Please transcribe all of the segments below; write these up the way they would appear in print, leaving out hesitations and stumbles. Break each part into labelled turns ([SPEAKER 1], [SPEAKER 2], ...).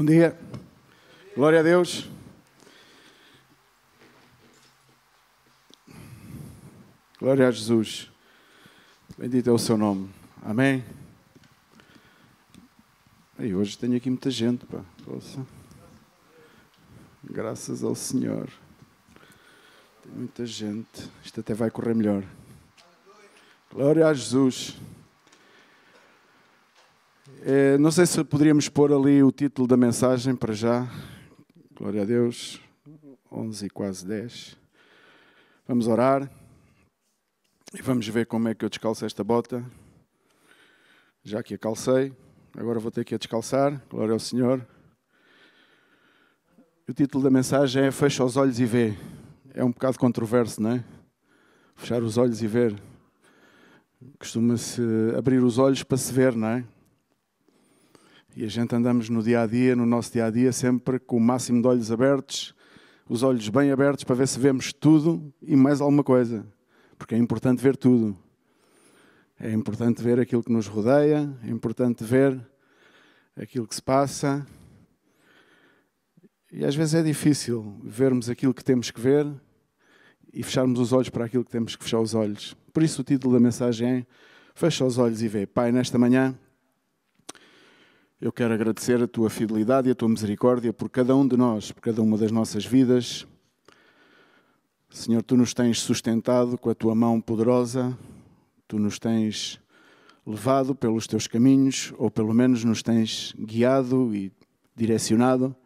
[SPEAKER 1] Bom dia, glória a Deus. Glória a Jesus. Bendito é o seu nome. Amém. E hoje tenho aqui muita gente, pá. Ouça. Graças ao Senhor. Tem muita gente. Isto até vai correr melhor. Glória a Jesus. Não sei se poderíamos pôr ali o título da mensagem para já. Glória a Deus. 11 e quase 10. Vamos orar. E vamos ver como é que eu descalço esta bota. Já que a calcei. Agora vou ter que a descalçar. Glória ao Senhor. O título da mensagem é Fecha os olhos e vê. É um bocado controverso, não é? Fechar os olhos e ver. Costuma-se abrir os olhos para se ver, não é? E a gente andamos no dia-a-dia, no nosso dia-a-dia, sempre com o máximo de olhos abertos, os olhos bem abertos para ver se vemos tudo e mais alguma coisa. Porque é importante ver tudo. É importante ver aquilo que nos rodeia, é importante ver aquilo que se passa. E às vezes é difícil vermos aquilo que temos que ver e fecharmos os olhos para aquilo que temos que fechar os olhos. Por isso o título da mensagem é Fecha os olhos e vê. Pai, nesta manhã eu quero agradecer a tua fidelidade e a tua misericórdia por cada um de nós, por cada uma das nossas vidas. Senhor, tu nos tens sustentado com a tua mão poderosa, tu nos tens levado pelos teus caminhos, ou pelo menos nos tens guiado e direcionado.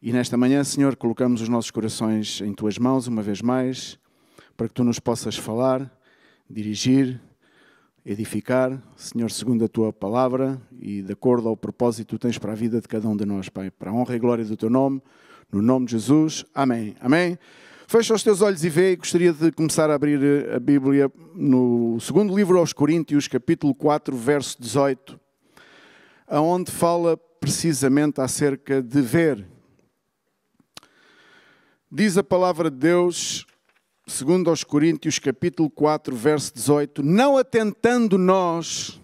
[SPEAKER 1] E nesta manhã, Senhor, colocamos os nossos corações em tuas mãos uma vez mais, para que tu nos possas falar, dirigir, edificar, Senhor, segundo a tua palavra e de acordo ao propósito que tu tens para a vida de cada um de nós, Pai. Para a honra e glória do teu nome, no nome de Jesus. Amém. Amém. Fecha os teus olhos e vê. Gostaria de começar a abrir a Bíblia no segundo livro aos Coríntios, capítulo 4, verso 18, onde fala precisamente acerca de ver. Diz a palavra de Deus, segundo aos Coríntios, capítulo 4, verso 18, não atentando nós,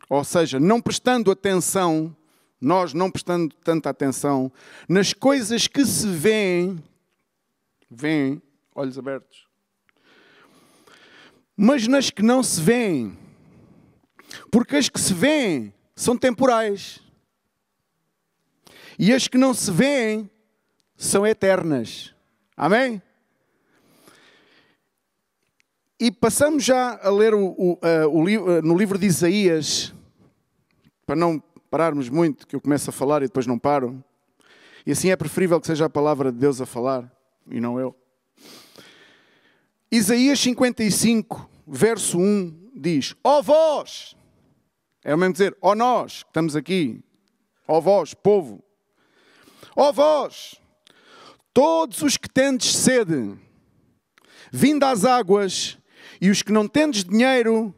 [SPEAKER 1] ou seja, não prestando atenção, nós não prestando tanta atenção nas coisas que se veem, olhos abertos, mas nas que não se veem, porque as que se veem são temporais e as que não se veem são eternas. Amém? E passamos já a ler no livro de Isaías, para não pararmos muito, que eu começo a falar e depois não paro. E assim é preferível que seja a palavra de Deus a falar, e não eu. Isaías 55, verso 1, diz, ó vós, é o mesmo dizer, ó nós, que estamos aqui, ó vós, povo, ó vós, todos os que tendes sede, vinde às águas, e os que não tendes dinheiro,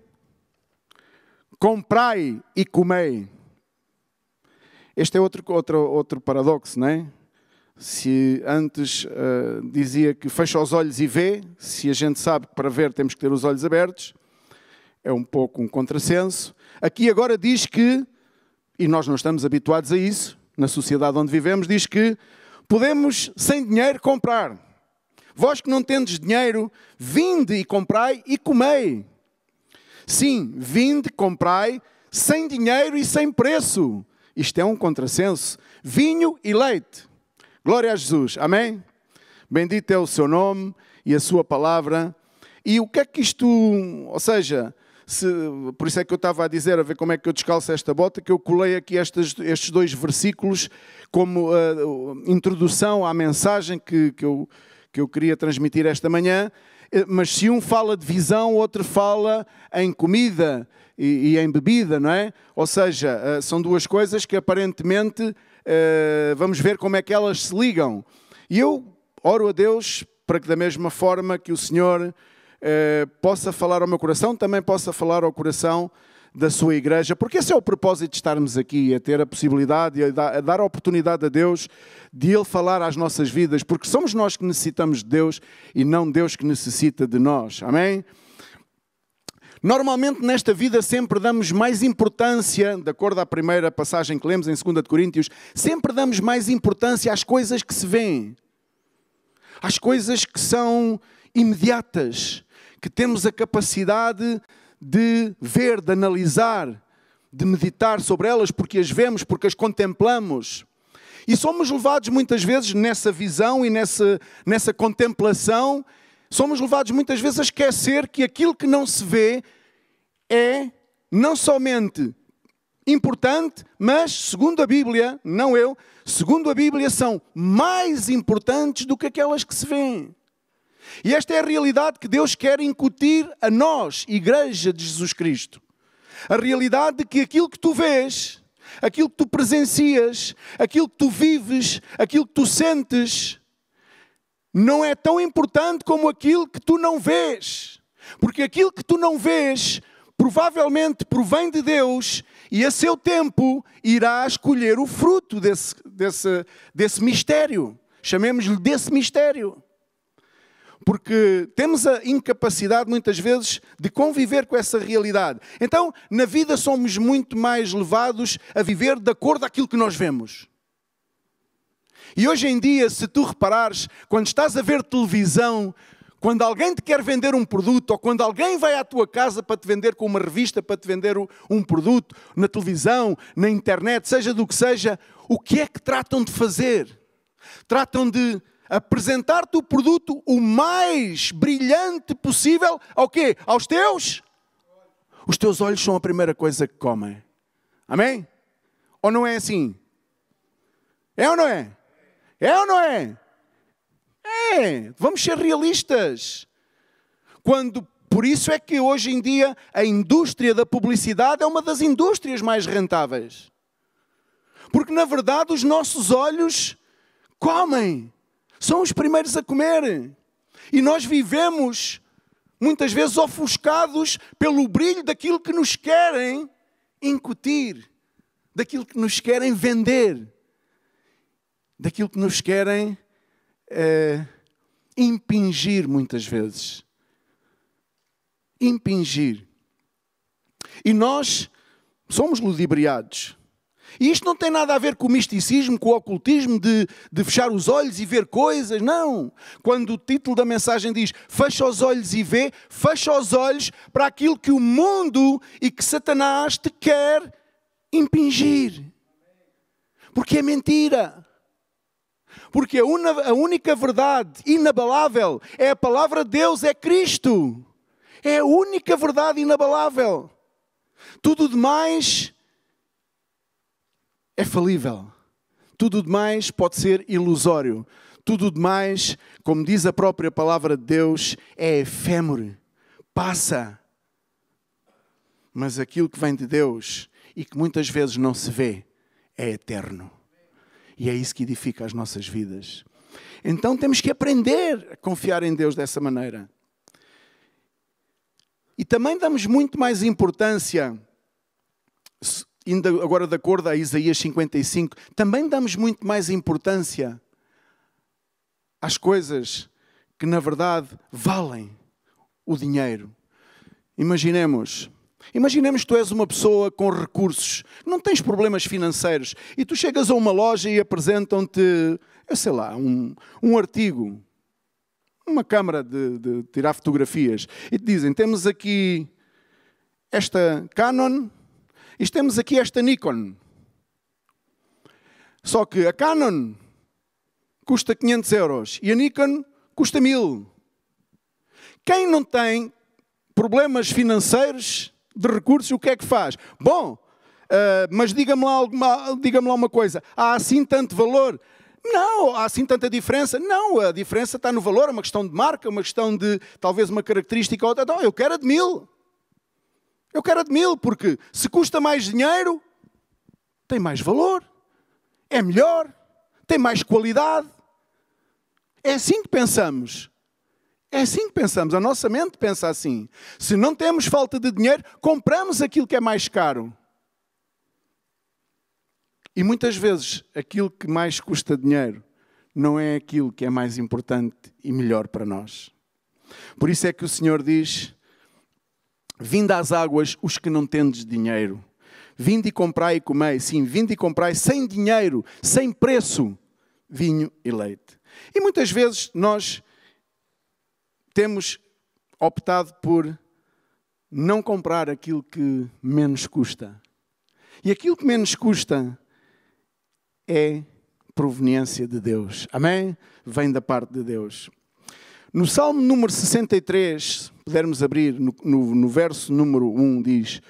[SPEAKER 1] comprai e comei. Este é outro paradoxo, não é? Se antes dizia que fecha os olhos e vê, se a gente sabe que para ver temos que ter os olhos abertos, é um pouco um contrassenso. Aqui agora diz que, e nós não estamos habituados a isso, na sociedade onde vivemos, diz que podemos, sem dinheiro, comprar. Vós que não tendes dinheiro, vinde e comprai e comei. Sim, vinde, comprai, sem dinheiro e sem preço. Isto é um contrassenso. Vinho e leite. Glória a Jesus. Amém? Bendito é o seu nome e a sua palavra. E o que é que isto... Ou seja, por isso é que eu estava a dizer, a ver como é que eu descalço esta bota, que eu colei aqui estes dois versículos como introdução à mensagem que eu queria transmitir esta manhã. Mas se um fala de visão, o outro fala em comida e em bebida, não é? Ou seja, são duas coisas que aparentemente vamos ver como é que elas se ligam. E eu oro a Deus para que da mesma forma que o Senhor possa falar ao meu coração, também possa falar ao coração da sua igreja, porque esse é o propósito de estarmos aqui, a ter a possibilidade, a dar a oportunidade a Deus de Ele falar às nossas vidas, porque somos nós que necessitamos de Deus e não Deus que necessita de nós. Amém? Normalmente nesta vida sempre damos mais importância, de acordo à primeira passagem que lemos em 2 de Coríntios, sempre damos mais importância às coisas que se veem, às coisas que são imediatas, que temos a capacidade de ver, de analisar, de meditar sobre elas, porque as vemos, porque as contemplamos. E somos levados muitas vezes nessa visão e nessa contemplação, somos levados muitas vezes a esquecer que aquilo que não se vê é não somente importante, mas, segundo a Bíblia, não eu, segundo a Bíblia, são mais importantes do que aquelas que se vêem. E esta é a realidade que Deus quer incutir a nós, Igreja de Jesus Cristo. A realidade de que aquilo que tu vês, aquilo que tu presencias, aquilo que tu vives, aquilo que tu sentes, não é tão importante como aquilo que tu não vês. Porque aquilo que tu não vês, provavelmente provém de Deus e a seu tempo irá escolher o fruto desse mistério. Chamemos-lhe desse mistério. Porque temos a incapacidade, muitas vezes, de conviver com essa realidade. Então, na vida somos muito mais levados a viver de acordo com aquilo que nós vemos. E hoje em dia, se tu reparares, quando estás a ver televisão, quando alguém te quer vender um produto, ou quando alguém vai à tua casa para te vender com uma revista, para te vender um produto, na televisão, na internet, seja do que seja, o que é que tratam de fazer? Tratam de apresentar-te o produto o mais brilhante possível ao quê? Aos teus? Os teus olhos são a primeira coisa que comem. Amém? Ou não é assim? É ou não é? É ou não é? É. Vamos ser realistas. Por isso é que hoje em dia a indústria da publicidade é uma das indústrias mais rentáveis. Porque na verdade os nossos olhos comem. São os primeiros a comer. E nós vivemos, muitas vezes, ofuscados pelo brilho daquilo que nos querem incutir, daquilo que nos querem vender, daquilo que nos querem impingir, muitas vezes. Impingir. E nós somos ludibriados. E isto não tem nada a ver com o misticismo, com o ocultismo de fechar os olhos e ver coisas, não. Quando o título da mensagem diz fecha os olhos e vê, fecha os olhos para aquilo que o mundo e que Satanás te quer impingir. Porque é mentira. Porque a única verdade inabalável é a palavra de Deus, é Cristo. É a única verdade inabalável. Tudo demais é falível. Tudo demais pode ser ilusório. Tudo demais, como diz a própria palavra de Deus, é efêmero. Passa. Mas aquilo que vem de Deus e que muitas vezes não se vê é eterno. E é isso que edifica as nossas vidas. Então temos que aprender a confiar em Deus dessa maneira. E também damos muito mais importância, ainda agora de acordo a Isaías 55, também damos muito mais importância às coisas que na verdade valem o dinheiro. Imaginemos que tu és uma pessoa com recursos, não tens problemas financeiros, e tu chegas a uma loja e apresentam-te, eu sei lá, um artigo, uma câmara de tirar fotografias, e te dizem, temos aqui esta Canon, e temos aqui esta Nikon. Só que a Canon custa 500 euros e a Nikon custa 1000. Quem não tem problemas financeiros de recursos, o que é que faz? Bom, mas diga-me lá uma coisa. Há assim tanto valor? Não. Há assim tanta diferença? Não. A diferença está no valor, é uma questão de marca, uma questão de talvez uma característica ou outra. Não, eu quero a de 1000. Eu quero a de 1000, porque se custa mais dinheiro, tem mais valor, é melhor, tem mais qualidade. É assim que pensamos. É assim que pensamos. A nossa mente pensa assim. Se não temos falta de dinheiro, compramos aquilo que é mais caro. E muitas vezes aquilo que mais custa dinheiro não é aquilo que é mais importante e melhor para nós. Por isso é que o Senhor diz Vinde às águas os que não tendes dinheiro. Vinde e comprai e comei. Sim, vinde e comprai sem dinheiro, sem preço, vinho e leite. E muitas vezes nós temos optado por não comprar aquilo que menos custa. E aquilo que menos custa é proveniência de Deus. Amém? Vem da parte de Deus. No Salmo número 63, se pudermos abrir, no verso número 1, diz: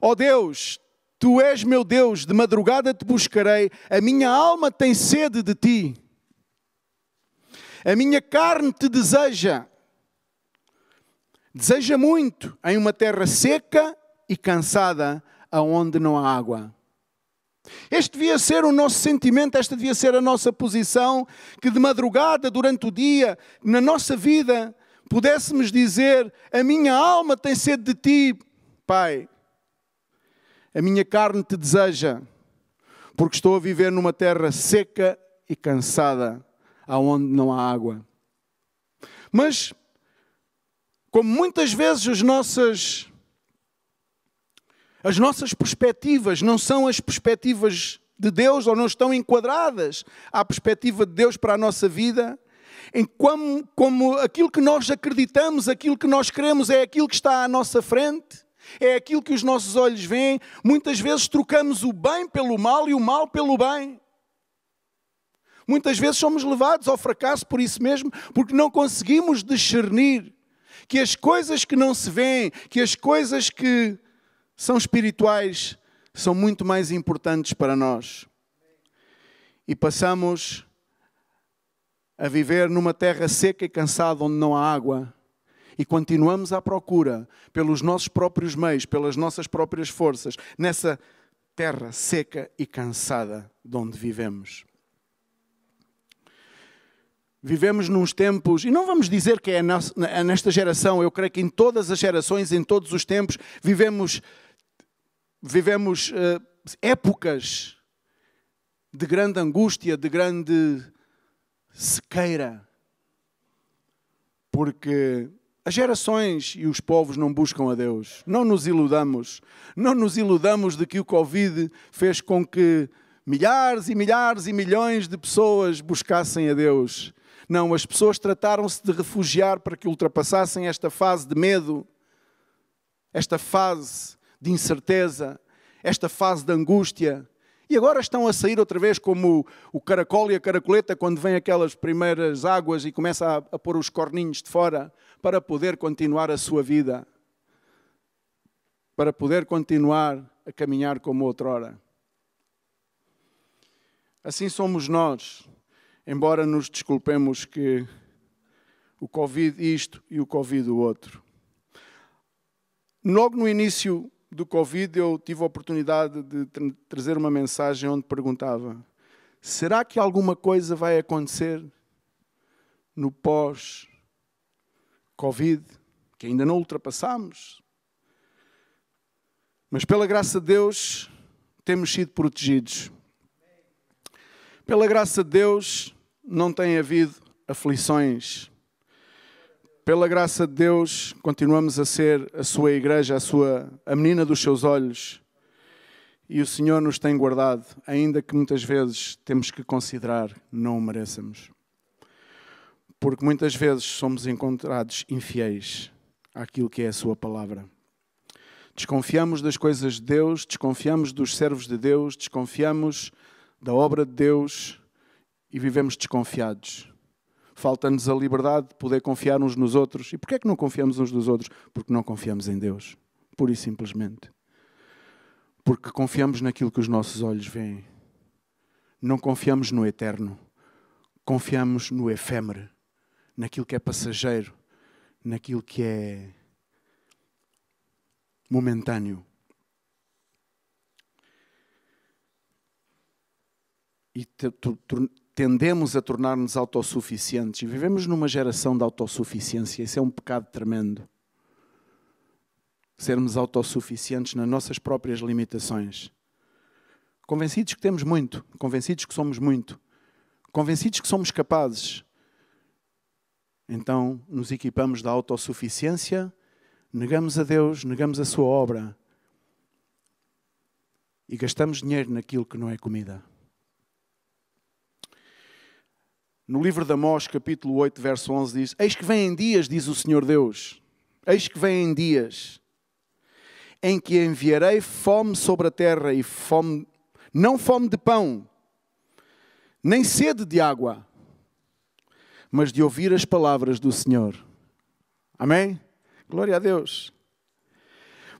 [SPEAKER 1] ó Deus, Tu és meu Deus, de madrugada te buscarei, a minha alma tem sede de Ti. A minha carne te deseja. Deseja muito em uma terra seca e cansada, aonde não há água. Este devia ser o nosso sentimento, esta devia ser a nossa posição, que de madrugada, durante o dia, na nossa vida, pudéssemos dizer: a minha alma tem sede de Ti, Pai. A minha carne te deseja, porque estou a viver numa terra seca e cansada, aonde não há água. Mas, como muitas vezes as nossas perspectivas não são as perspectivas de Deus, ou não estão enquadradas à perspectiva de Deus para a nossa vida, como aquilo que nós acreditamos, aquilo que nós queremos é aquilo que está à nossa frente, é aquilo que os nossos olhos veem, muitas vezes trocamos o bem pelo mal e o mal pelo bem. Muitas vezes somos levados ao fracasso por isso mesmo, porque não conseguimos discernir que as coisas que não se veem, que as coisas que são espirituais, são muito mais importantes para nós. E passamos a viver numa terra seca e cansada, onde não há água. E continuamos à procura, pelos nossos próprios meios, pelas nossas próprias forças, nessa terra seca e cansada de onde vivemos. Vivemos nos tempos, e não vamos dizer que é nesta geração, eu creio que em todas as gerações, em todos os tempos, vivemos épocas de grande angústia, de grande sequeira. Porque as gerações e os povos não buscam a Deus. Não nos iludamos. Não nos iludamos de que o Covid fez com que milhares e milhares e milhões de pessoas buscassem a Deus. Não, as pessoas trataram-se de refugiar para que ultrapassassem esta fase de medo, esta fase de incerteza, esta fase de angústia. E agora estão a sair outra vez como o caracol e a caracoleta quando vêm aquelas primeiras águas e começa a pôr os corninhos de fora para poder continuar a sua vida, para poder continuar a caminhar como outrora. Assim somos nós, embora nos desculpemos que o Covid isto e o Covid o outro. Logo no início do Covid eu tive a oportunidade de trazer uma mensagem onde perguntava: será que alguma coisa vai acontecer no pós-Covid, que ainda não ultrapassamos? Mas pela graça de Deus temos sido protegidos. Pela graça de Deus não tem havido aflições. Pela graça de Deus continuamos a ser a sua igreja, a menina dos seus olhos. E o Senhor nos tem guardado, ainda que muitas vezes temos que considerar não o mereçamos. Porque muitas vezes somos encontrados infiéis àquilo que é a sua palavra. Desconfiamos das coisas de Deus, desconfiamos dos servos de Deus, desconfiamos da obra de Deus e vivemos desconfiados. Falta-nos a liberdade de poder confiar uns nos outros. E porquê é que não confiamos uns nos outros? Porque não confiamos em Deus. Pura e simplesmente. Porque confiamos naquilo que os nossos olhos veem. Não confiamos no eterno. Confiamos no efêmero. Naquilo que é passageiro. Naquilo que é momentâneo. E tendemos a tornar-nos autossuficientes. E vivemos numa geração de autossuficiência. Isso é um pecado tremendo. Sermos autossuficientes nas nossas próprias limitações. Convencidos que temos muito. Convencidos que somos muito. Convencidos que somos capazes. Então nos equipamos da autossuficiência, negamos a Deus, negamos a sua obra e gastamos dinheiro naquilo que não é comida. No livro de Amós, capítulo 8, verso 11, diz: eis que vêm dias, diz o Senhor Deus, eis que vêm dias em que enviarei fome sobre a terra e fome, não fome de pão, nem sede de água, mas de ouvir as palavras do Senhor. Amém? Glória a Deus.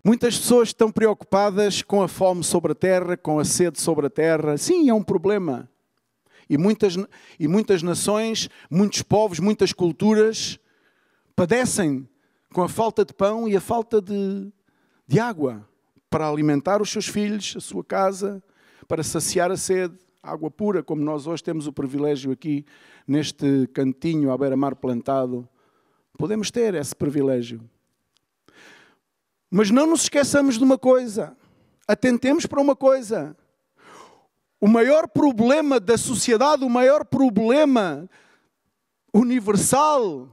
[SPEAKER 1] Muitas pessoas estão preocupadas com a fome sobre a terra, com a sede sobre a terra. Sim, é um problema. E muitas nações, muitos povos, muitas culturas padecem com a falta de pão e a falta de água para alimentar os seus filhos, a sua casa, para saciar a sede. Água pura, como nós hoje temos o privilégio aqui, neste cantinho à beira-mar plantado. Podemos ter esse privilégio. Mas não nos esqueçamos de uma coisa. Atentemos para uma coisa. O maior problema da sociedade, o maior problema universal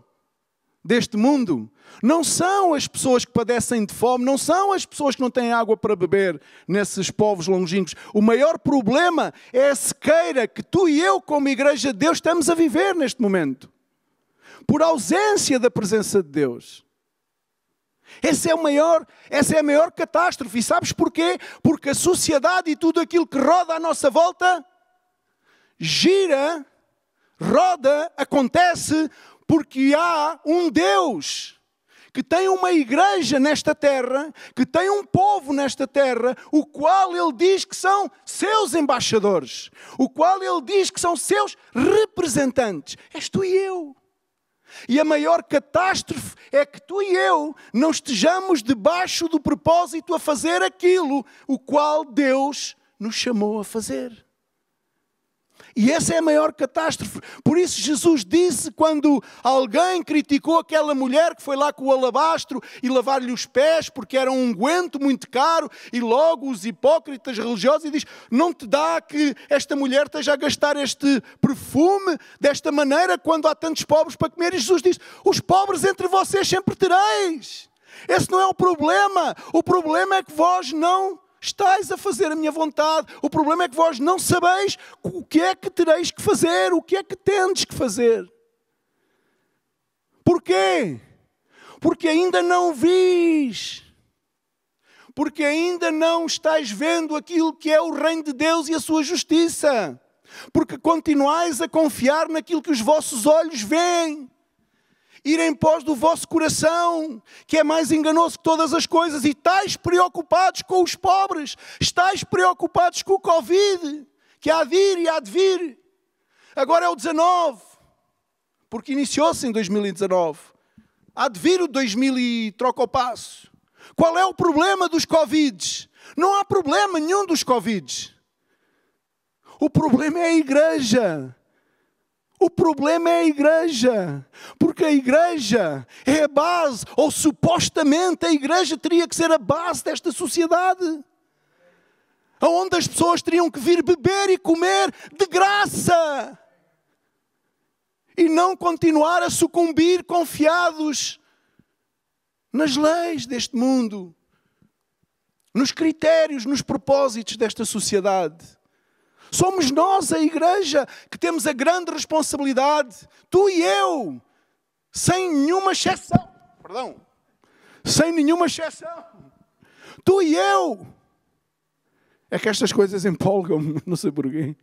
[SPEAKER 1] deste mundo, não são as pessoas que padecem de fome, não são as pessoas que não têm água para beber nesses povos longínquos. O maior problema é a sequeira que tu e eu, como Igreja de Deus, estamos a viver neste momento. Por ausência da presença de Deus. Essa é a maior catástrofe. E sabes porquê? Porque a sociedade e tudo aquilo que roda à nossa volta gira, roda, acontece porque há um Deus que tem uma igreja nesta terra, que tem um povo nesta terra, o qual Ele diz que são seus embaixadores, o qual Ele diz que são seus representantes. És tu e eu. E a maior catástrofe é que tu e eu não estejamos debaixo do propósito a fazer aquilo o qual Deus nos chamou a fazer. E essa é a maior catástrofe. Por isso Jesus disse, quando alguém criticou aquela mulher que foi lá com o alabastro e lavar-lhe os pés porque era um unguento muito caro, e logo os hipócritas religiosos, e diz: não te dá que esta mulher esteja a gastar este perfume desta maneira quando há tantos pobres para comer? E Jesus diz: os pobres entre vocês sempre tereis. Esse não é o problema. O problema é que vós não estáis a fazer a minha vontade. O problema é que vós não sabeis o que é que tereis que fazer, o que é que tendes que fazer. Porquê? Porque ainda não vis. Porque ainda não estás vendo aquilo que é o reino de Deus e a sua justiça. Porque continuais a confiar naquilo que os vossos olhos veem. Ir em pós do vosso coração, que é mais enganoso que todas as coisas, e estáis preocupados com os pobres, estáis preocupados com o Covid, que há de ir e há de vir. Agora é o 19, porque iniciou-se em 2019. Há de vir o 2000 e troca o passo. Qual é o problema dos Covids? Não há problema nenhum dos Covids. O problema é a igreja. O problema é a igreja, porque a igreja é a base, ou supostamente a igreja teria que ser a base desta sociedade, onde as pessoas teriam que vir beber e comer de graça, e não continuar a sucumbir confiados nas leis deste mundo, nos critérios, nos propósitos desta sociedade. Somos nós, a igreja, que temos a grande responsabilidade, tu e eu, sem nenhuma exceção. Sem nenhuma exceção. Tu e eu. É que estas coisas empolgam-me, não sei porquê.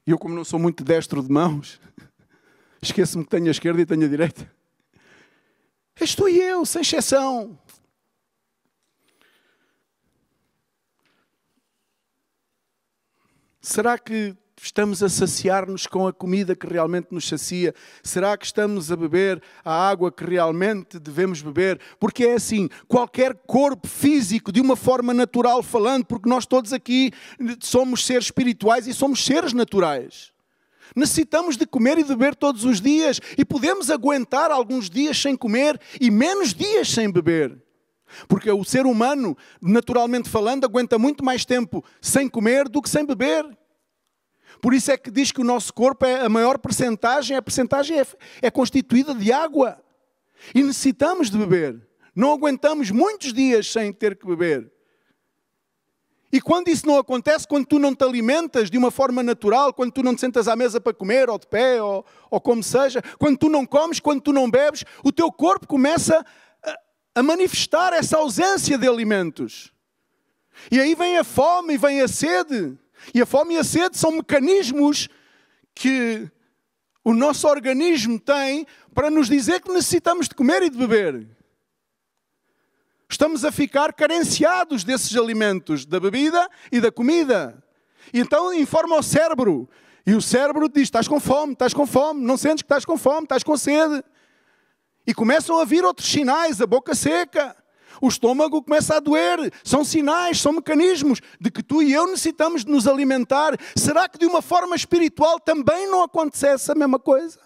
[SPEAKER 1] E eu, como não sou muito destro de mãos, esqueço-me que tenho a esquerda e tenho a direita. És tu e eu, sem exceção. Será que estamos a saciar-nos com a comida que realmente nos sacia? Será que estamos a beber a água que realmente devemos beber? Porque é assim, qualquer corpo físico, de uma forma natural falando, porque nós todos aqui somos seres espirituais e somos seres naturais. Necessitamos de comer e de beber todos os dias, e podemos aguentar alguns dias sem comer e menos dias sem beber. Porque o ser humano, naturalmente falando, aguenta muito mais tempo sem comer do que sem beber. Por isso é que diz que o nosso corpo, a maior percentagem é constituída de água. E necessitamos de beber. Não aguentamos muitos dias sem ter que beber. E quando isso não acontece, quando tu não te alimentas de uma forma natural, quando tu não te sentas à mesa para comer, ou de pé, ou como seja, quando tu não comes, quando tu não bebes, o teu corpo começa a manifestar essa ausência de alimentos. E aí vem a fome e vem a sede. E a fome e a sede são mecanismos que o nosso organismo tem para nos dizer que necessitamos de comer e de beber. Estamos a ficar carenciados desses alimentos, da bebida e da comida. E então informa o cérebro. E o cérebro diz, estás com fome, não sentes que estás com fome, estás com sede. E começam a vir outros sinais, a boca seca, o estômago começa a doer. São sinais, são mecanismos de que tu e eu necessitamos de nos alimentar. Será que de uma forma espiritual também não acontece a mesma coisa?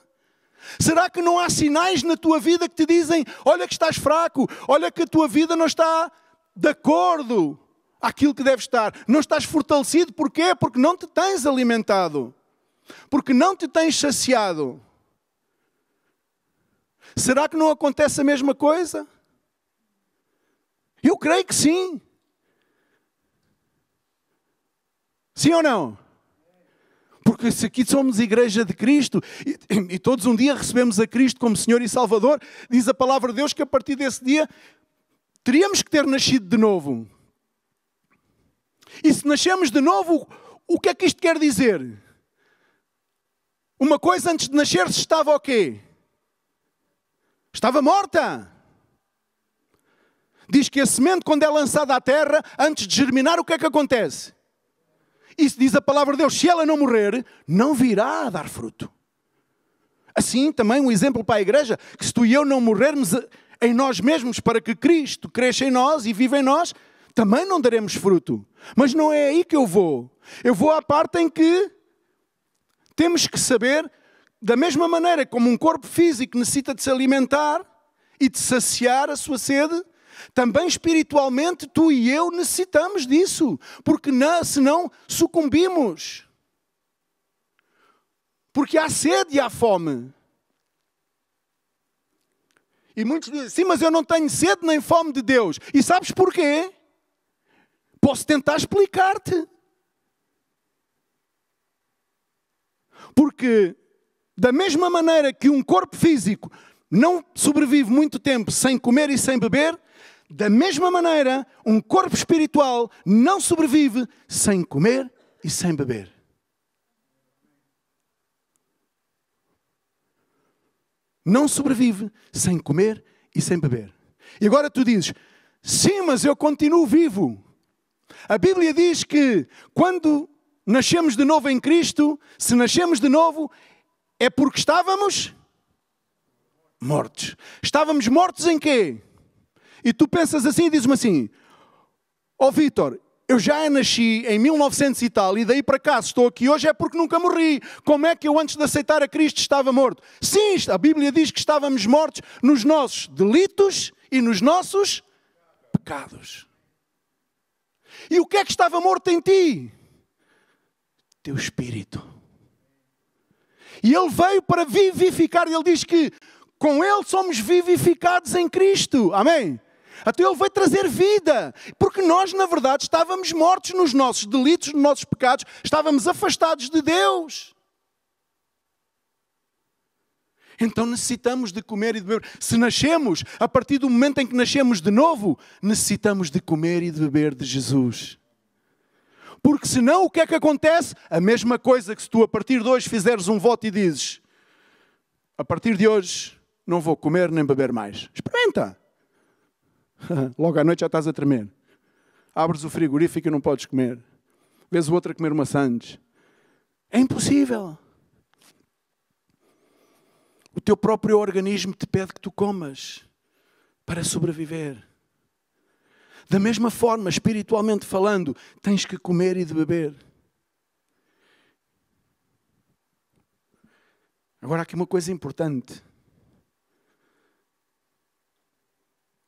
[SPEAKER 1] Será que não há sinais na tua vida que te dizem, olha que estás fraco, olha que a tua vida não está de acordo àquilo que deve estar. Não estás fortalecido, porquê? Porque não te tens alimentado. Porque não te tens saciado. Será que não acontece a mesma coisa? Eu creio que sim. Sim ou não? Porque se aqui somos igreja de Cristo e todos um dia recebemos a Cristo como Senhor e Salvador, diz a palavra de Deus que a partir desse dia teríamos que ter nascido de novo. E se nascemos de novo, o que é que isto quer dizer? Uma coisa antes de nascer estava o quê? Estava morta. Diz que a semente, quando é lançada à terra, antes de germinar, o que é que acontece? Isso diz a palavra de Deus, se ela não morrer, não virá a dar fruto. Assim, também um exemplo para a igreja, que se tu e eu não morrermos em nós mesmos para que Cristo cresça em nós e viva em nós, também não daremos fruto. Mas não é aí que eu vou. Eu vou à parte em que temos que saber, da mesma maneira como um corpo físico necessita de se alimentar e de saciar a sua sede, também espiritualmente tu e eu necessitamos disso, porque senão sucumbimos. Porque há sede e há fome. E muitos dizem, sim, mas eu não tenho sede nem fome de Deus. E sabes porquê? Posso tentar explicar-te. Porque da mesma maneira que um corpo físico não sobrevive muito tempo sem comer e sem beber, da mesma maneira, um corpo espiritual não sobrevive sem comer e sem beber. Não sobrevive sem comer e sem beber. E agora tu dizes, sim, mas eu continuo vivo. A Bíblia diz que quando nascemos de novo em Cristo, se nascemos de novo, é porque estávamos mortos. Estávamos mortos em quê? E tu pensas assim e dizes-me assim, Vítor, eu já nasci em 1900 e tal e daí para cá se estou aqui hoje é porque nunca morri. Como é que eu antes de aceitar a Cristo estava morto? Sim, a Bíblia diz que estávamos mortos nos nossos delitos e nos nossos pecados. E o que é que estava morto em ti? Teu espírito. E Ele veio para vivificar. Ele diz que com Ele somos vivificados em Cristo. Amém? Até Ele veio trazer vida. Porque nós, na verdade, estávamos mortos nos nossos delitos, nos nossos pecados. Estávamos afastados de Deus. Então necessitamos de comer e de beber. Se nascemos, a partir do momento em que nascemos de novo, necessitamos de comer e de beber de Jesus. Porque senão o que é que acontece? A mesma coisa que se tu a partir de hoje fizeres um voto e dizes, a partir de hoje não vou comer nem beber mais. Experimenta. Logo à noite já estás a tremer. Abres o frigorífico e não podes comer. Vês o outro a comer maçãs. É impossível. O teu próprio organismo te pede que tu comas para sobreviver. Da mesma forma, espiritualmente falando, tens que comer e de beber. Agora, aqui uma coisa importante.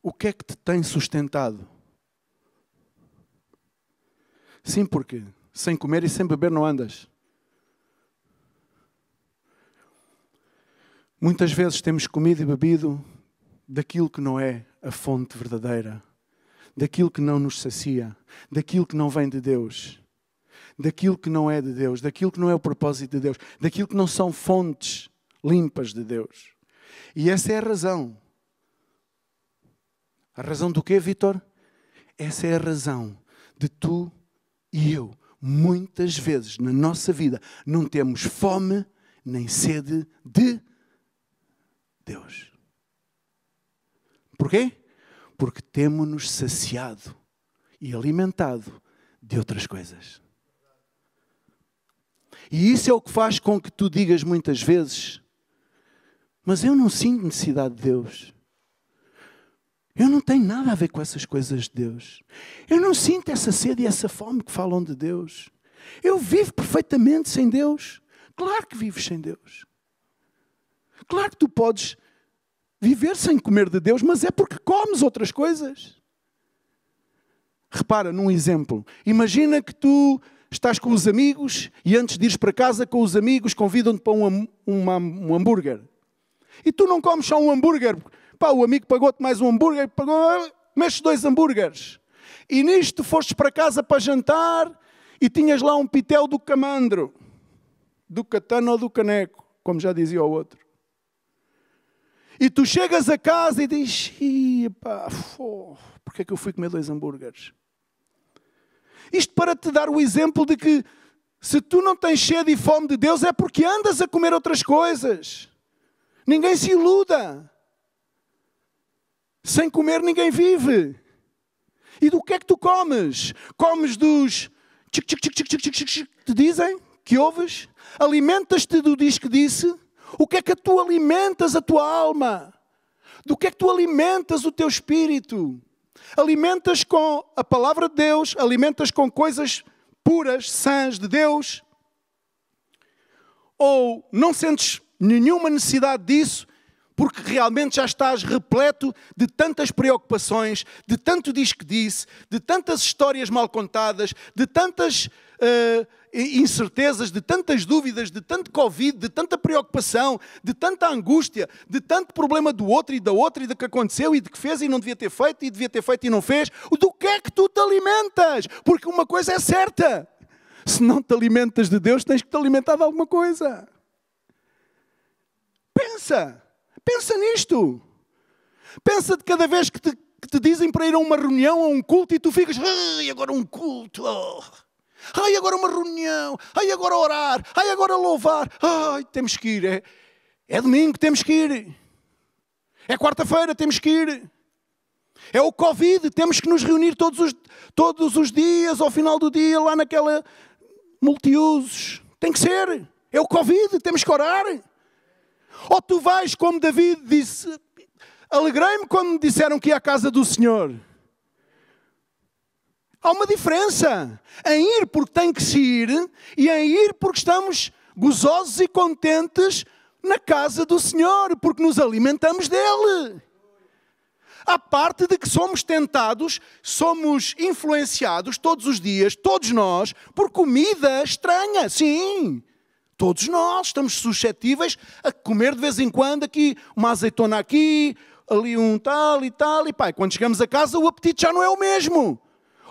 [SPEAKER 1] O que é que te tem sustentado? Sim, porque sem comer e sem beber não andas. Muitas vezes temos comido e bebido daquilo que não é a fonte verdadeira, daquilo que não nos sacia, daquilo que não vem de Deus, daquilo que não é de Deus, daquilo que não é o propósito de Deus, daquilo que não são fontes limpas de Deus. E essa é a razão. A razão do quê, Vítor? Essa é a razão de tu e eu, muitas vezes na nossa vida, não temos fome nem sede de Deus. Porquê? Porque temos-nos saciado e alimentado de outras coisas. E isso é o que faz com que tu digas muitas vezes: mas eu não sinto necessidade de Deus. Eu não tenho nada a ver com essas coisas de Deus. Eu não sinto essa sede e essa fome que falam de Deus. Eu vivo perfeitamente sem Deus. Claro que vives sem Deus. Claro que tu podes viver sem comer de Deus, mas é porque comes outras coisas. Repara num exemplo. Imagina que tu estás com os amigos e antes de ires para casa com os amigos convidam-te para um hambúrguer. E tu não comes só um hambúrguer. Pá, o amigo pagou-te mais um hambúrguer, comeste 2 hambúrgueres. E nisto fostes para casa para jantar e tinhas lá um pitel do camandro, do catano ou do caneco, como já dizia o outro. E tu chegas a casa e dizes: pá, porque é que eu fui comer 2 hambúrgueres? Isto para te dar o exemplo de que se tu não tens sede e fome de Deus é porque andas a comer outras coisas. Ninguém se iluda. Sem comer ninguém vive. E do que é que tu comes? Comes dos te dizem? Que ouves? Alimentas-te do diz que disse? O que é que tu alimentas a tua alma? Do que é que tu alimentas o teu espírito? Alimentas com a palavra de Deus? Alimentas com coisas puras, sãs de Deus? Ou não sentes nenhuma necessidade disso, porque realmente já estás repleto de tantas preocupações, de tanto diz que disse, de tantas histórias mal contadas, de tantas incertezas, de tantas dúvidas, de tanto Covid, de tanta preocupação, de tanta angústia, de tanto problema do outro e da outra e do que aconteceu e de que fez e não devia ter feito e devia ter feito e não fez. Do que é que tu te alimentas? Porque uma coisa é certa. Se não te alimentas de Deus, tens que te alimentar de alguma coisa. Pensa nisto. Pensa de cada vez que te dizem para ir a uma reunião, a um culto, e tu ficas: ai, agora um culto, ai, agora uma reunião, ai, agora orar, ai, agora louvar, ai, temos que ir, é domingo, temos que ir, é quarta-feira, temos que ir, é o Covid, temos que nos reunir todos os dias, ao final do dia, lá naquela multiusos, tem que ser, é o Covid, temos que orar. Ou tu vais, como David disse: alegrei-me quando me disseram que ia à casa do Senhor. Há uma diferença em ir porque tem que se ir e em ir porque estamos gozosos e contentes na casa do Senhor, porque nos alimentamos dele. À parte de que somos tentados, somos influenciados todos os dias, todos nós, por comida estranha, sim. Todos nós estamos suscetíveis a comer de vez em quando aqui, uma azeitona aqui, ali um tal, e pá, quando chegamos a casa o apetite já não é o mesmo.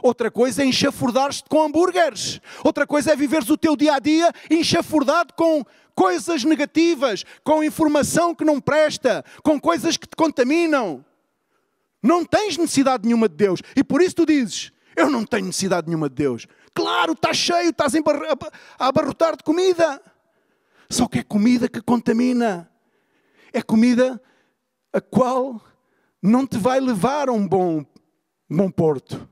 [SPEAKER 1] Outra coisa é enxafurdar-te com hambúrgueres. Outra coisa é viveres o teu dia-a-dia enxafurdado com coisas negativas, com informação que não presta, com coisas que te contaminam. Não tens necessidade nenhuma de Deus. E por isso tu dizes: eu não tenho necessidade nenhuma de Deus. Claro, estás cheio, estás a abarrotar de comida. Só que é comida que contamina. É comida a qual não te vai levar a um bom porto.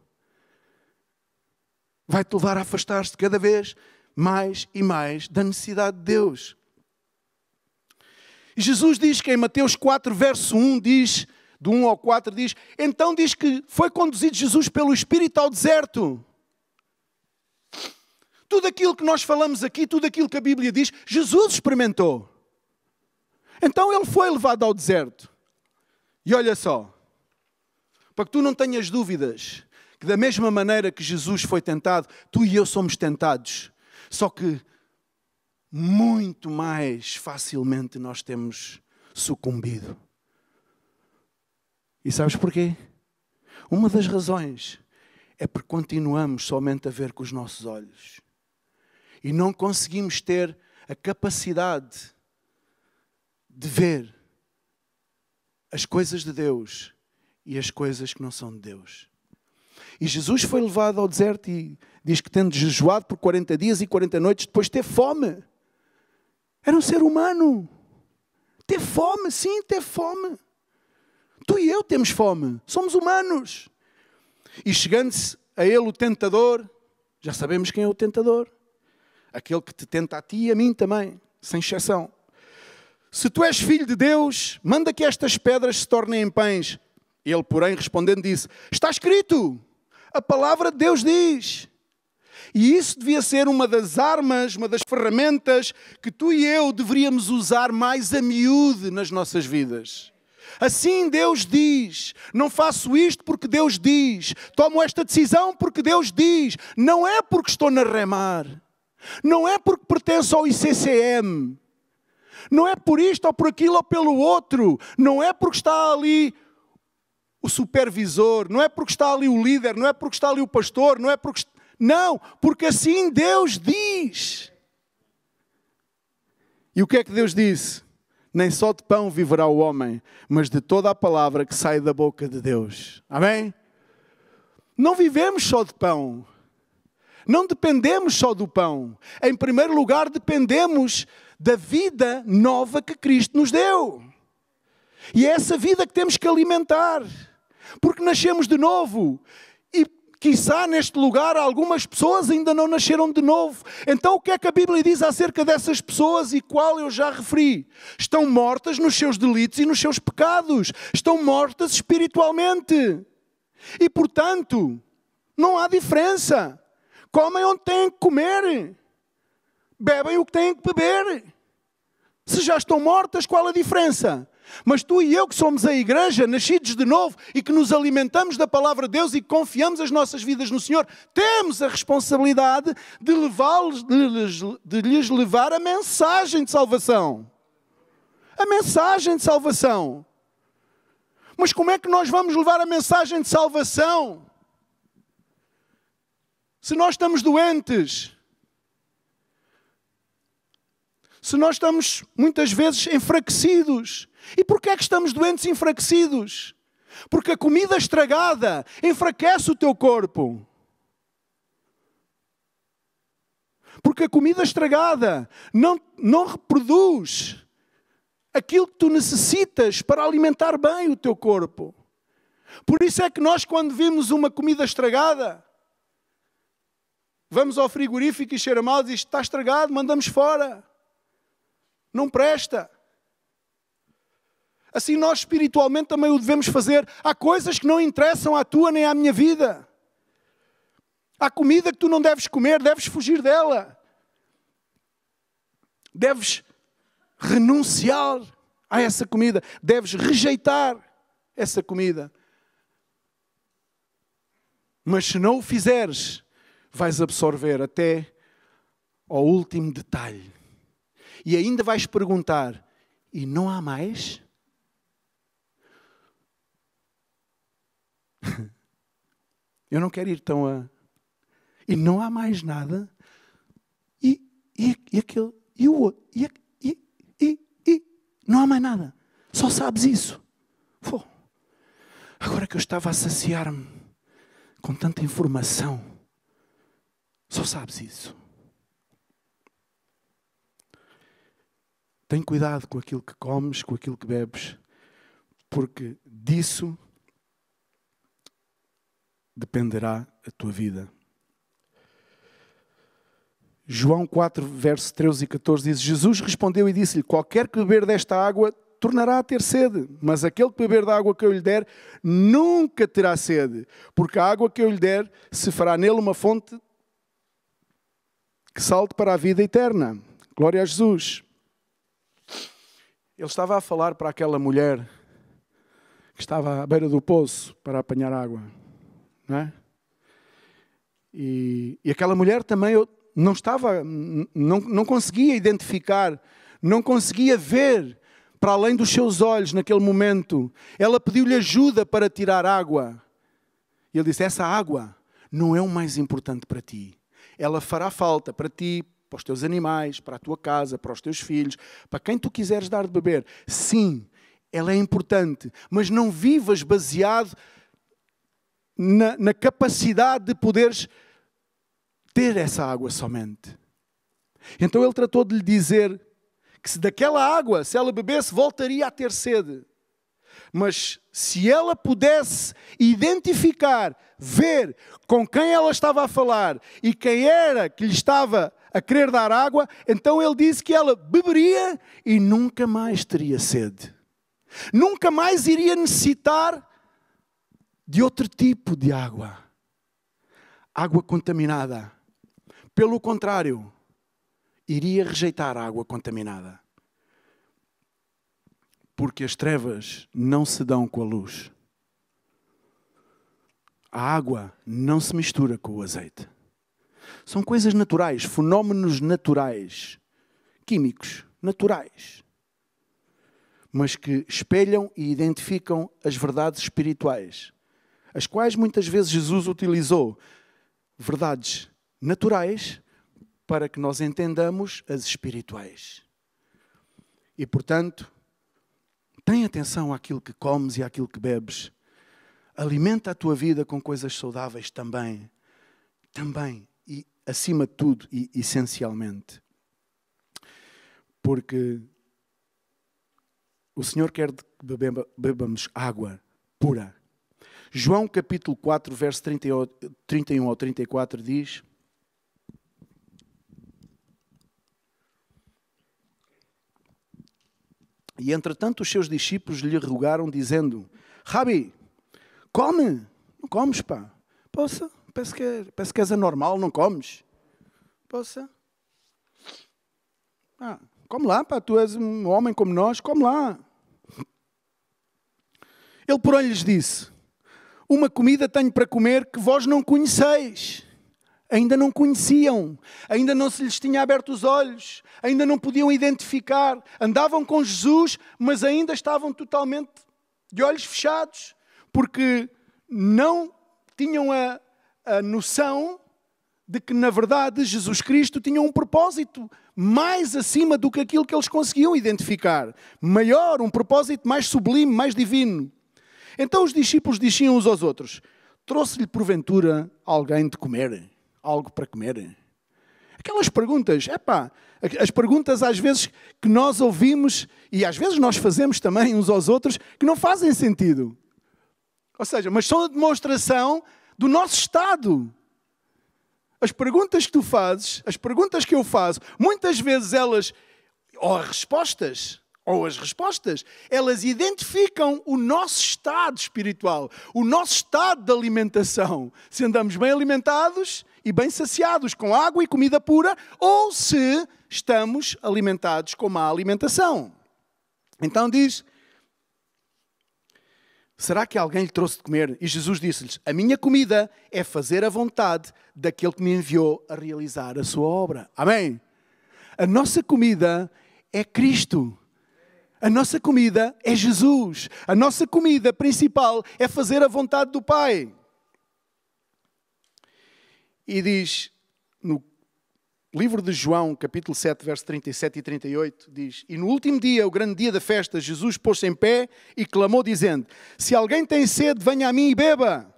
[SPEAKER 1] Vai-te levar a afastar-te cada vez mais e mais da necessidade de Deus. E Jesus diz que em Mateus 4, verso 1, diz, do 1 ao 4, diz: então diz que foi conduzido Jesus pelo Espírito ao deserto. Tudo aquilo que nós falamos aqui, tudo aquilo que a Bíblia diz, Jesus experimentou. Então ele foi levado ao deserto. E olha só, para que tu não tenhas dúvidas, que da mesma maneira que Jesus foi tentado, tu e eu somos tentados. Só que muito mais facilmente nós temos sucumbido. E sabes porquê? Uma das razões é porque continuamos somente a ver com os nossos olhos. E não conseguimos ter a capacidade de ver as coisas de Deus e as coisas que não são de Deus. E Jesus foi levado ao deserto e diz que tendo jejuado por 40 dias e 40 noites, depois teve fome. Era um ser humano. Teve fome, sim, teve fome. Tu e eu temos fome. Somos humanos. E chegando-se a ele o tentador, já sabemos quem é o tentador. Aquele que te tenta a ti e a mim também, sem exceção. Se tu és filho de Deus, manda que estas pedras se tornem em pães. Ele, porém, respondendo, disse: está escrito, a palavra de Deus diz. E isso devia ser uma das armas, uma das ferramentas que tu e eu deveríamos usar mais a miúde nas nossas vidas. Assim Deus diz, não faço isto porque Deus diz, tomo esta decisão porque Deus diz, não é porque estou na Remar, não é porque pertenço ao ICCM, não é por isto ou por aquilo ou pelo outro, não é porque está ali o supervisor, não é porque está ali o líder, não é porque está ali o pastor, não é porque... Não, porque assim Deus diz. E o que é que Deus disse? Nem só de pão viverá o homem, mas de toda a palavra que sai da boca de Deus. Amém? Não vivemos só de pão. Não dependemos só do pão. Em primeiro lugar, dependemos da vida nova que Cristo nos deu. E é essa vida que temos que alimentar. Porque nascemos de novo. E quiçá neste lugar algumas pessoas ainda não nasceram de novo. Então o que é que a Bíblia diz acerca dessas pessoas e qual eu já referi? Estão mortas nos seus delitos e nos seus pecados. Estão mortas espiritualmente. E portanto, não há diferença. Comem onde têm que comer. Bebem o que têm que beber. Se já estão mortas, qual a diferença? Mas tu e eu que somos a igreja, nascidos de novo e que nos alimentamos da palavra de Deus e confiamos as nossas vidas no Senhor, temos a responsabilidade de lhes levar a mensagem de salvação. A mensagem de salvação. Mas como é que nós vamos levar a mensagem de salvação? Se nós estamos doentes, se nós estamos muitas vezes enfraquecidos. E porquê é que estamos doentes e enfraquecidos? Porque a comida estragada enfraquece o teu corpo. Porque a comida estragada não reproduz aquilo que tu necessitas para alimentar bem o teu corpo. Por isso é que nós, quando vimos uma comida estragada, vamos ao frigorífico e cheira mal e diz: está estragado, mandamos fora. Não presta. Assim nós espiritualmente também o devemos fazer. Há coisas que não interessam à tua nem à minha vida. Há comida que tu não deves comer, deves fugir dela. Deves renunciar a essa comida. Deves rejeitar essa comida. Mas se não o fizeres, vais absorver até ao último detalhe. E ainda vais perguntar: e não há mais? Eu não quero ir tão a... E não há mais nada? E aquele? E o outro? E não há mais nada? Só sabes isso? Pô, agora que eu estava a saciar-me com tanta informação, só sabes isso? Tem cuidado com aquilo que comes, com aquilo que bebes, porque disso dependerá a tua vida. João 4, verso 13 e 14 diz: Jesus respondeu e disse-lhe: qualquer que beber desta água tornará a ter sede, mas aquele que beber da água que eu lhe der nunca terá sede, porque a água que eu lhe der se fará nele uma fonte que salte para a vida eterna. Glória a Jesus. Ele estava a falar para aquela mulher que estava à beira do poço para apanhar água. Não é? E aquela mulher também não conseguia identificar, não conseguia ver para além dos seus olhos naquele momento. Ela pediu-lhe ajuda para tirar água. E ele disse, essa água não é o mais importante para ti. Ela fará falta para ti, para os teus animais, para a tua casa, para os teus filhos, para quem tu quiseres dar de beber. Sim, ela é importante, mas não vivas baseado na capacidade de poderes ter essa água somente. Então ele tratou de lhe dizer que se daquela água, se ela bebesse, voltaria a ter sede. Mas se ela pudesse identificar, ver com quem ela estava a falar e quem era que lhe estava a querer dar água, então ele disse que ela beberia e nunca mais teria sede. Nunca mais iria necessitar de outro tipo de água. Água contaminada. Pelo contrário, iria rejeitar a água contaminada. Porque as trevas não se dão com a luz. A água não se mistura com o azeite. São coisas naturais, fenómenos naturais, químicos, naturais, mas que espelham e identificam as verdades espirituais, as quais muitas vezes Jesus utilizou, verdades naturais, para que nós entendamos as espirituais. E, portanto, tem atenção àquilo que comes e àquilo que bebes. Alimenta a tua vida com coisas saudáveis também. Também. E acima de tudo e essencialmente. Porque o Senhor quer que bebamos água pura. João capítulo 4, verso 31 ao 34 diz: E entretanto os seus discípulos lhe rogaram, dizendo: Rabi, come. Não comes, pá. Poça, parece que és anormal, não comes. Poça. Come lá, pá, tu és um homem como nós, come lá. Ele, porém, lhes disse: uma comida tenho para comer que vós não conheceis. Ainda não conheciam, ainda não se lhes tinha aberto os olhos, ainda não podiam identificar. Andavam com Jesus, mas ainda estavam totalmente de olhos fechados, porque não tinham a noção de que, na verdade, Jesus Cristo tinha um propósito mais acima do que aquilo que eles conseguiam identificar. Maior, um propósito mais sublime, mais divino. Então os discípulos diziam uns aos outros: trouxe-lhe porventura alguém de comer? Algo para comer? Aquelas perguntas, as perguntas às vezes que nós ouvimos e às vezes nós fazemos também uns aos outros, que não fazem sentido. Ou seja, mas são a demonstração do nosso estado. As perguntas que tu fazes, as perguntas que eu faço, muitas vezes elas, ou as respostas, elas identificam o nosso estado espiritual, o nosso estado de alimentação. Se andamos bem alimentados e bem saciados com água e comida pura, ou se estamos alimentados com má alimentação. Então diz: será que alguém lhe trouxe de comer? E Jesus disse-lhes: a minha comida é fazer a vontade daquele que me enviou a realizar a sua obra. Amém? A nossa comida é Cristo. A nossa comida é Jesus. A nossa comida principal é fazer a vontade do Pai. E diz, no livro de João, capítulo 7, versos 37 e 38, diz: e no último dia, o grande dia da festa, Jesus pôs-se em pé e clamou, dizendo: se alguém tem sede, venha a mim e beba.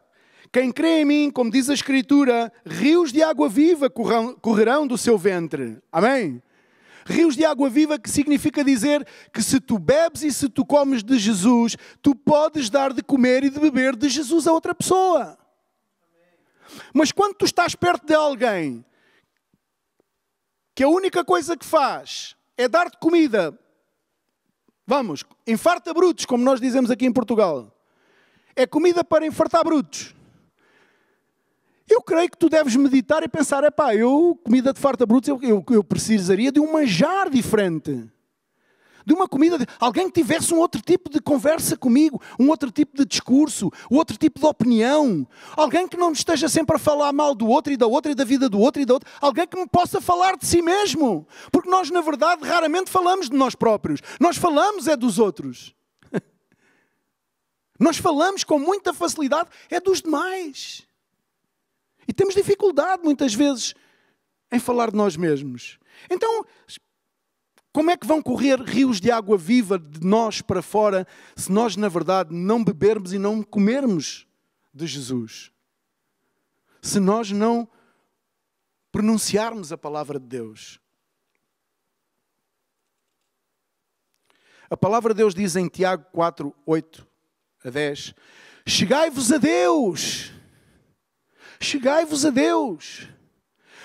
[SPEAKER 1] Quem crê em mim, como diz a Escritura, rios de água viva correrão do seu ventre. Amém? Rios de água viva, que significa dizer que se tu bebes e se tu comes de Jesus, tu podes dar de comer e de beber de Jesus a outra pessoa. Mas quando tu estás perto de alguém que a única coisa que faz é dar-te comida, vamos, infarta brutos, como nós dizemos aqui em Portugal, é comida para infartar brutos, eu creio que tu deves meditar e pensar: comida de farta brutos, eu precisaria de um manjar diferente. de uma comida, alguém que tivesse um outro tipo de conversa comigo, um outro tipo de discurso, um outro tipo de opinião. Alguém que não me esteja sempre a falar mal do outro e da vida do outro e da outra. Alguém que me possa falar de si mesmo. Porque nós, na verdade, raramente falamos de nós próprios. Nós falamos é dos outros. Nós falamos com muita facilidade é dos demais. E temos dificuldade, muitas vezes, em falar de nós mesmos. Então, como é que vão correr rios de água viva de nós para fora se nós, na verdade, não bebermos e não comermos de Jesus? Se nós não pronunciarmos a palavra de Deus. A palavra de Deus diz em Tiago 4, 8 a 10: chegai-vos a Deus. Chegai-vos a Deus.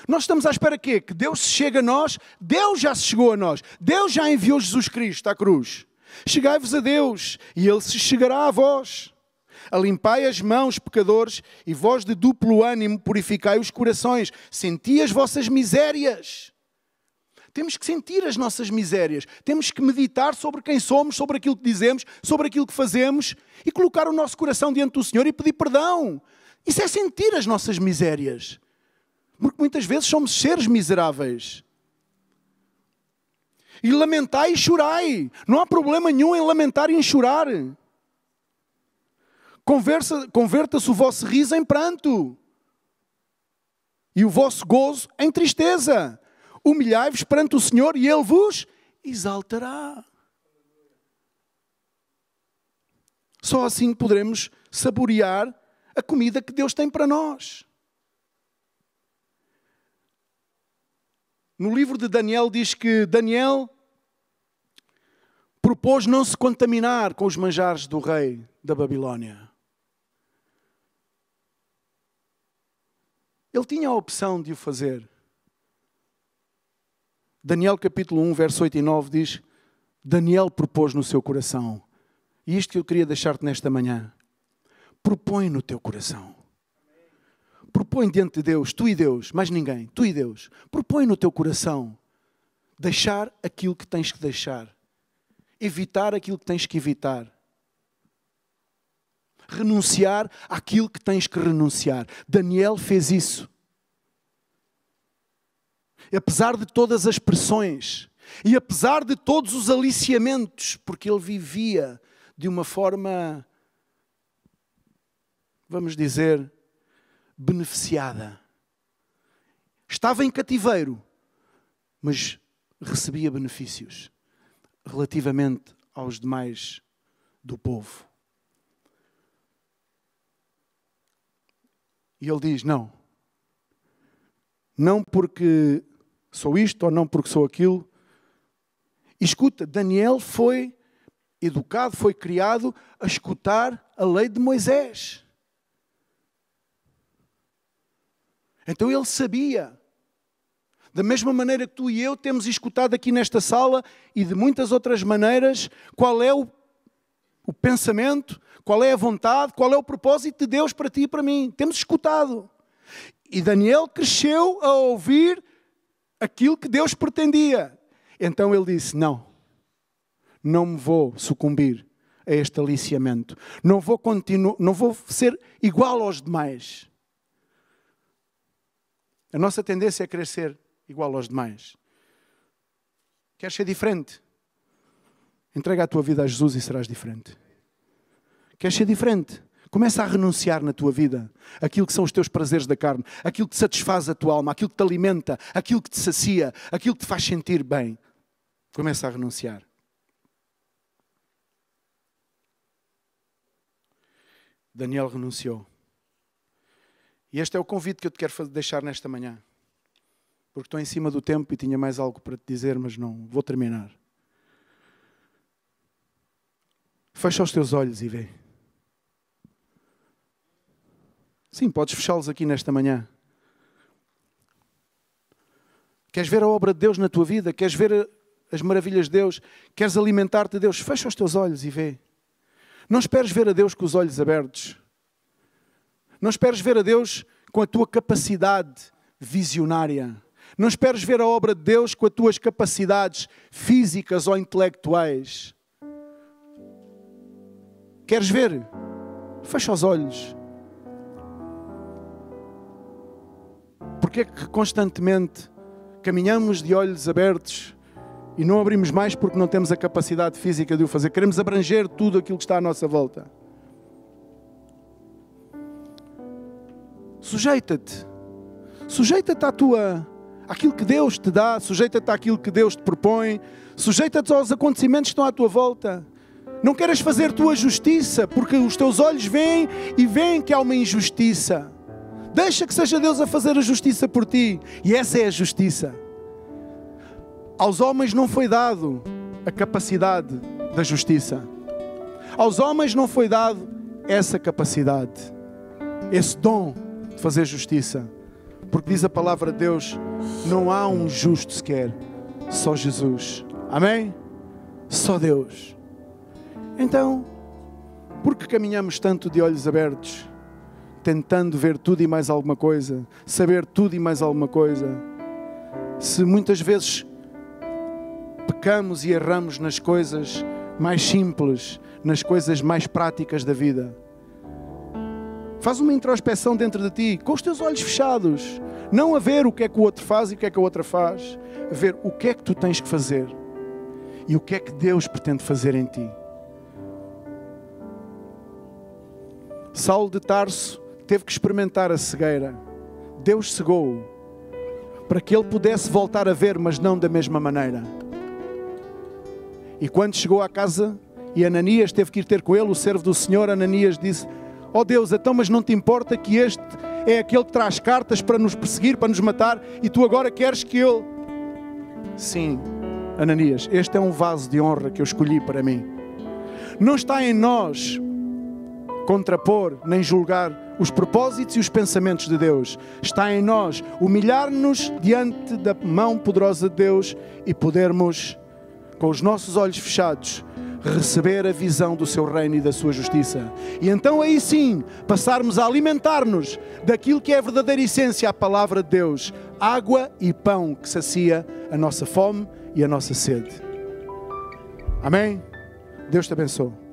[SPEAKER 1] Nós estamos à espera quê? Que Deus se chegue a nós. Deus já se chegou a nós. Deus já enviou Jesus Cristo à cruz. Chegai-vos a Deus e Ele se chegará a vós. Alimpai as mãos, pecadores, e vós de duplo ânimo purificai os corações. Senti as vossas misérias. Temos que sentir as nossas misérias. Temos que meditar sobre quem somos, sobre aquilo que dizemos, sobre aquilo que fazemos e colocar o nosso coração diante do Senhor e pedir perdão. Isso é sentir as nossas misérias. Porque muitas vezes somos seres miseráveis. E lamentai e chorai. Não há problema nenhum em lamentar e em chorar. Converta-se o vosso riso em pranto. E o vosso gozo em tristeza. Humilhai-vos perante o Senhor e Ele vos exaltará. Só assim poderemos saborear a comida que Deus tem para nós. No livro de Daniel diz que Daniel propôs não se contaminar com os manjares do rei da Babilónia. Ele tinha a opção de o fazer. Daniel capítulo 1, verso 8 e 9 diz: Daniel propôs no seu coração. E isto que eu queria deixar-te nesta manhã. Propõe no teu coração. Propõe diante de Deus, tu e Deus, mais ninguém, tu e Deus. Propõe no teu coração deixar aquilo que tens que deixar. Evitar aquilo que tens que evitar. Renunciar àquilo que tens que renunciar. Daniel fez isso. Apesar de todas as pressões e apesar de todos os aliciamentos, porque ele vivia de uma forma, vamos dizer, beneficiada. Estava em cativeiro, mas recebia benefícios relativamente aos demais do povo. E ele diz, não porque sou isto ou não porque sou aquilo. E escuta, Daniel foi educado, foi criado a escutar a lei de Moisés. Então ele sabia. Da mesma maneira que tu e eu temos escutado aqui nesta sala e de muitas outras maneiras, qual é o pensamento, qual é a vontade, qual é o propósito de Deus para ti e para mim. Temos escutado. E Daniel cresceu a ouvir aquilo que Deus pretendia. Então ele disse, não me vou sucumbir a este aliciamento. Não vou ser igual aos demais. A nossa tendência é querer ser igual aos demais. Queres ser diferente? Entrega a tua vida a Jesus e serás diferente. Queres ser diferente? Começa a renunciar na tua vida aquilo que são os teus prazeres da carne, aquilo que satisfaz a tua alma, aquilo que te alimenta, aquilo que te sacia, aquilo que te faz sentir bem. Começa a renunciar. Daniel renunciou. E este é o convite que eu te quero deixar nesta manhã. Porque estou em cima do tempo e tinha mais algo para te dizer, mas não, vou terminar. Fecha os teus olhos e vê. Sim, podes fechá-los aqui nesta manhã. Queres ver a obra de Deus na tua vida? Queres ver as maravilhas de Deus? Queres alimentar-te de Deus? Fecha os teus olhos e vê. Não esperes ver a Deus com os olhos abertos. Não esperes ver a Deus com a tua capacidade visionária. Não esperes ver a obra de Deus com as tuas capacidades físicas ou intelectuais. Queres ver? Fecha os olhos. Porque é que constantemente caminhamos de olhos abertos e não abrimos mais porque não temos a capacidade física de o fazer? Queremos abranger tudo aquilo que está à nossa volta. Sujeita-te. Sujeita-te àquilo que Deus te dá. Sujeita-te àquilo que Deus te propõe. Sujeita-te aos acontecimentos que estão à tua volta. Não queres fazer tua justiça, porque os teus olhos veem e veem que há uma injustiça. Deixa que seja Deus a fazer a justiça por ti. E essa é a justiça. Aos homens não foi dado a capacidade da justiça. Aos homens não foi dado essa capacidade, esse dom de fazer justiça. Porque diz a palavra de Deus, não há um justo sequer, só Jesus. Amém? Só Deus. Então, por que caminhamos tanto de olhos abertos, tentando ver tudo e mais alguma coisa, saber tudo e mais alguma coisa, se muitas vezes pecamos e erramos nas coisas mais simples, nas coisas mais práticas da vida? Faz uma introspeção dentro de ti, com os teus olhos fechados, não a ver o que é que o outro faz e o que é que a outra faz, a ver o que é que tu tens que fazer e o que é que Deus pretende fazer em ti. Saulo de Tarso teve que experimentar a cegueira. Deus cegou-o para que ele pudesse voltar a ver, mas não da mesma maneira. E quando chegou à casa e Ananias teve que ir ter com ele, o servo do Senhor, Ananias disse: ó Deus, então mas não te importa que este é aquele que traz cartas para nos perseguir, para nos matar, e tu agora queres que ele... Sim, Ananias, este é um vaso de honra que eu escolhi para mim. Não está em nós contrapor nem julgar os propósitos e os pensamentos de Deus. Está em nós humilhar-nos diante da mão poderosa de Deus e podermos, com os nossos olhos fechados, receber a visão do seu reino e da sua justiça. E então aí sim, passarmos a alimentar-nos daquilo que é a verdadeira essência, a palavra de Deus. Água e pão que sacia a nossa fome e a nossa sede. Amém? Deus te abençoe.